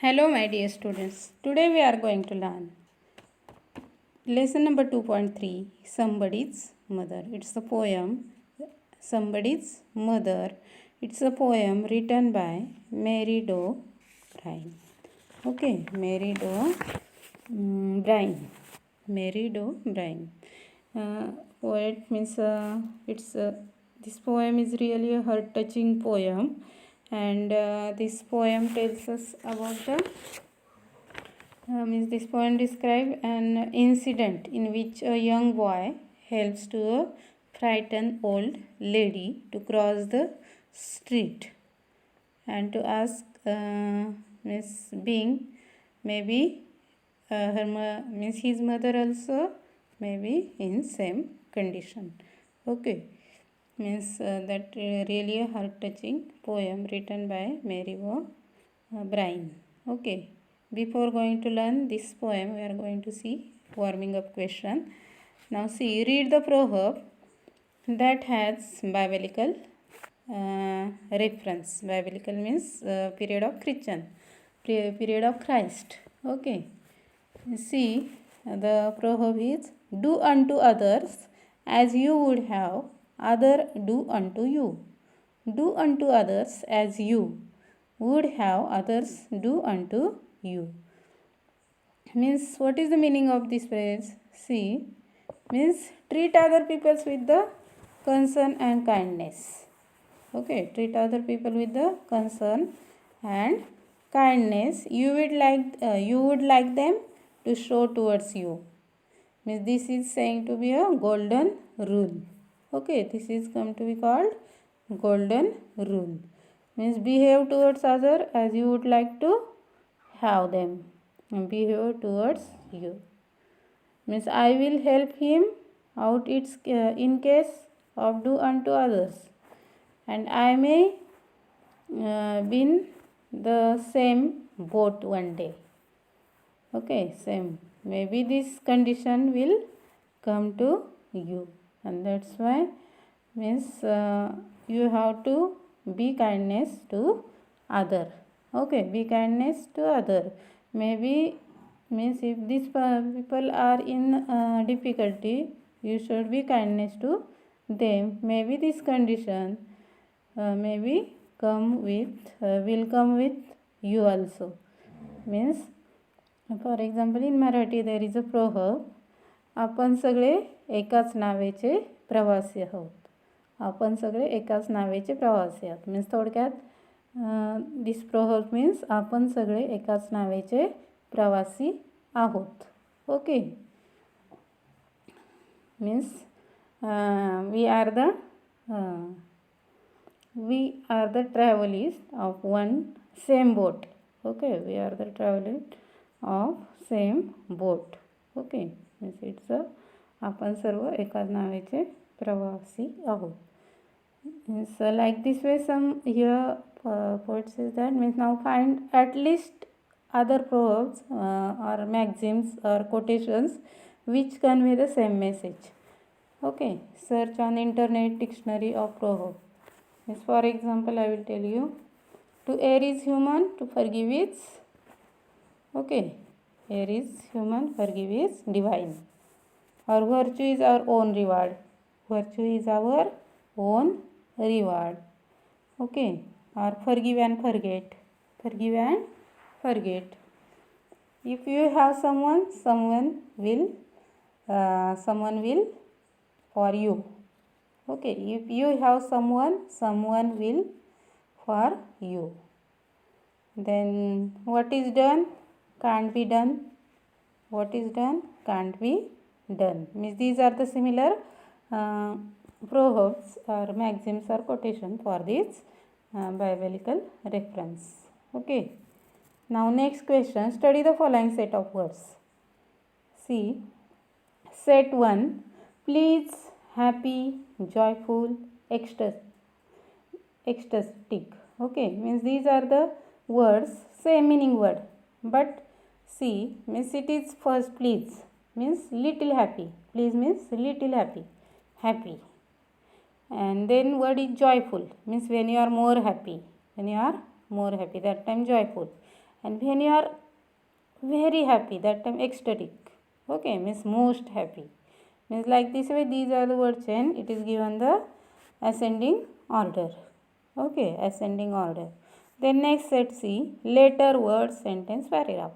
Hello, my dear students. Today we are going to learn lesson number 2.3 Somebody's Mother. It's a poem Somebody's Mother. It's a poem written by Mary Doe Brine. Okay, Mary Doe Brine. Mary Doe Brine. Poet means this poem is really a heart-touching poem, and this poem tells us about this poem describes an incident in which a young boy helps to a frightened old lady to cross the street and to ask Miss Bing, maybe his mother also maybe in same condition. Okay, that really a heart touching poem written by Mary Doe Brine. Okay, before going to learn this poem, we are going to see warming up question. Now see, read the proverb that has biblical reference. Biblical means period of Christian, period of Christ. Okay, see, the proverb is, do unto others as you would have other do unto you. Do unto others as you would have others do unto you. Means, what is the meaning of this phrase? See, means treat other people with the concern and kindness. Okay, treat other people with the concern and kindness. You would like them to show towards you. Means this is saying to be a golden rule. Okay, this is come to be called golden rule. Means behave towards other as you would like to have them behave towards you. Means I will help him out in case of do unto others, and I may be in the same boat one day. Okay, same. Maybe this condition will come to you, and that's why means you have to be kindness to other. Okay, be kindness to other. Maybe means if these people are in difficulty, you should be kindness to them. Maybe this condition maybe will come with you also. Means, for example, in Marathi there is a proverb, आपण सगळे एकाच नावेचे प्रवासी आहोत. आपण सगळे एकाच नावेचे प्रवासी आहोत. मीन्स थोडक्यात दिस प्रोव्हर्ब मीन्स आपण सगळे एकाच नावेचे प्रवासी आहोत. Okay, means we are the travellers of one same boat. Okay, we are the travellers of same boat. Okay, means it's आपण सर्व एकाच नावेचे प्रवासी आहोत. Means like this way some here poet says that, means now find at least other proverbs or maxims or quotations which convey the same message. Okay, search on internet dictionary of proverb. Means for example I will tell you, to err is human, to forgive is okay, err is human, forgive is divine. Or virtue is our own reward. Virtue is our own reward. Okay, or forgive and forget. Forgive and forget. If you have someone will for you. Okay, if you have someone will for you. Then what is done can't be done. What is done can't be done. Means these are the similar proverbs or maxims or quotation for this biblical reference. Okay, now next question, study the following set of words. See, set 1, please, happy, joyful, ecstatic. Okay, means these are the words, same meaning word, but see, means it is first please means little happy. Please means little happy. And then word is joyful, means when you are more happy, that time joyful. And when you are very happy, that time ecstatic. Okay, means most happy. Means like this way, these are the word chain. It is given the ascending order. Okay, ascending order. Then next set C, letter, word, sentence, paragraph.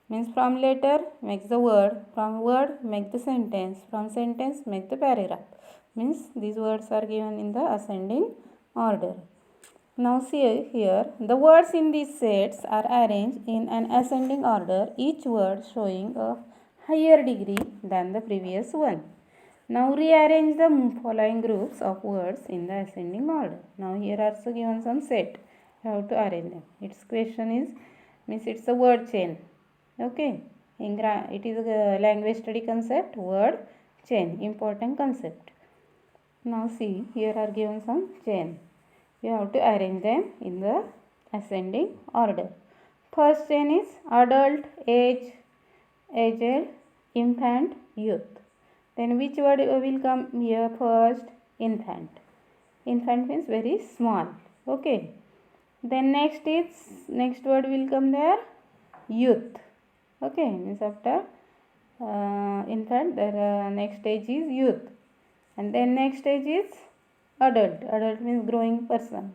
Means from letter makes the word, from word make the sentence, from sentence make the paragraph. Means these words are given in the ascending order. Now see here, the words in these sets are arranged in an ascending order, each word showing a higher degree than the previous one. Now rearrange the following groups of words in the ascending order. Now here are also given some set. How to arrange them. Its question is, means it's a word chain. Okay. It is a language study concept, word chain, important concept. Now see, here are given some chain. You have to arrange them in the ascending order. First chain is adult, age, aged, infant, youth. Then which word will come here first? Infant. Infant means very small. Okay. Then next word will come there, youth. Okay, means after infant, the next stage is youth. And then next stage is adult. Adult means growing person.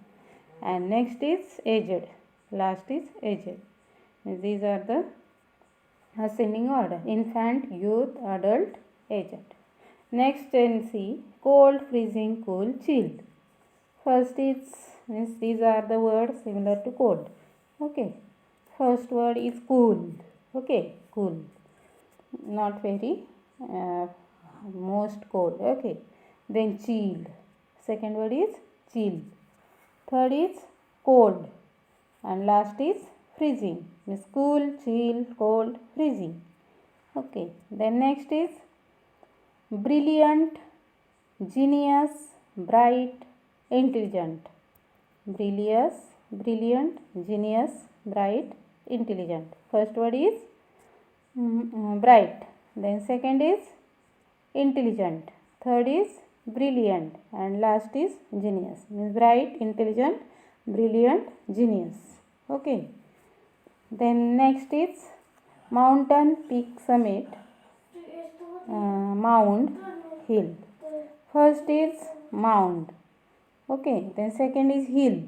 And next is aged. Last is aged. These are the ascending order. Infant, youth, adult, aged. Next chain C, cold, freezing, cool, chilled. First is, means these are the words similar to cold. Okay. First word is cool. Okay, cool. Not very, most cold. Okay. Then chilled. Second word is chill. Third is cold. And last is freezing. Means cool, chill, cold, freezing. Okay. Then next is brilliant, genius, bright, intelligent. Brilliant, genius, bright, intelligent. First word is bright. Then second is intelligent. Third is brilliant. And last is genius. Means bright, intelligent, brilliant, genius. Okay. Then next is mountain, peak, summit, mound, hill. First is mound. Okay. Then second is hill.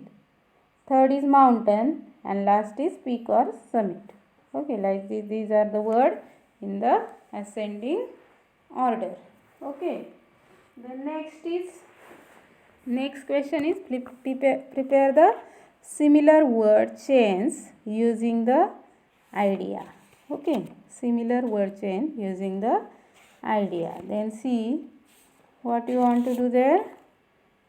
Third is mountain. And last is peak or summit. Okay. Like this, these are the words in the ascending order. Okay. The next question is prepare the similar word chains using the idea. Okay. Similar word chain using the idea. Then see what you want to do there.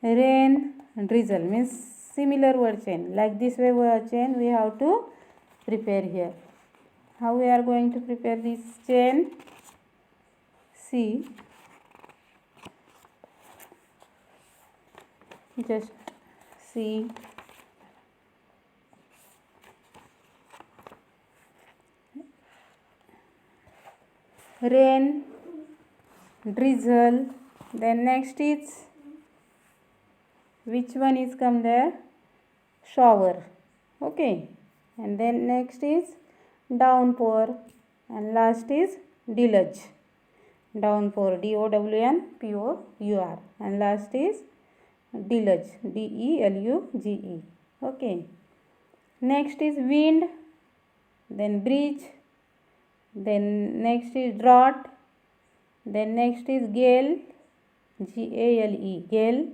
Rain, drizzle means similar word chain. Like this way word chain we have to prepare here. How we are going to prepare this chain? See, just see. Rain, drizzle. Then next is, which one is come there? Shower. Okay. And then next is downpour. And last is deluge. Downpour, DOWNPOUR. And last is deluge, DELUGE. Okay. Next is wind. Then breeze. Then next is drought. Then next is gale, GALE, gale.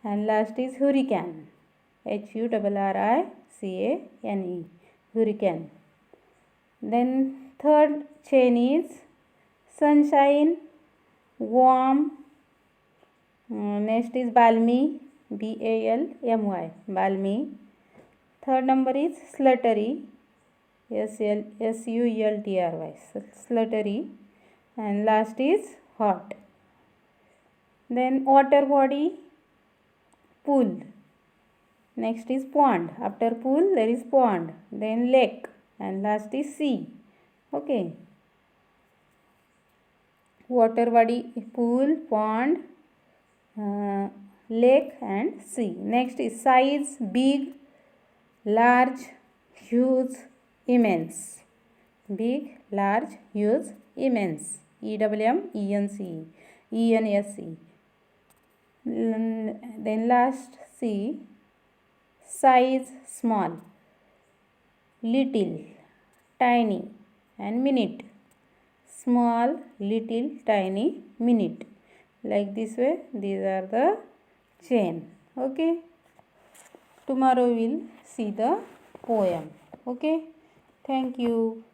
And last is hurricane, HURRICANE, hurricane. Then third chain is sunshine, warm. Next is balmy, BALMY, balmy. Third number is sluttery, SULTRY, sluttery. And last is hot. Then water body, pool. Next is pond. After pool there is pond. Then lake. And last is sea. Okay. Water body, pool, pond, lake and sea. Next is size, big, large, huge, immense. Big, large, huge, immense. E-W-M-E-N-C-E. E-N-S-E. Then last C. Size, small. Little, tiny, and minute. Small, little, tiny, minute. Like this way, these are the chain. Okay. Tomorrow we'll see the poem. Okay. Thank you.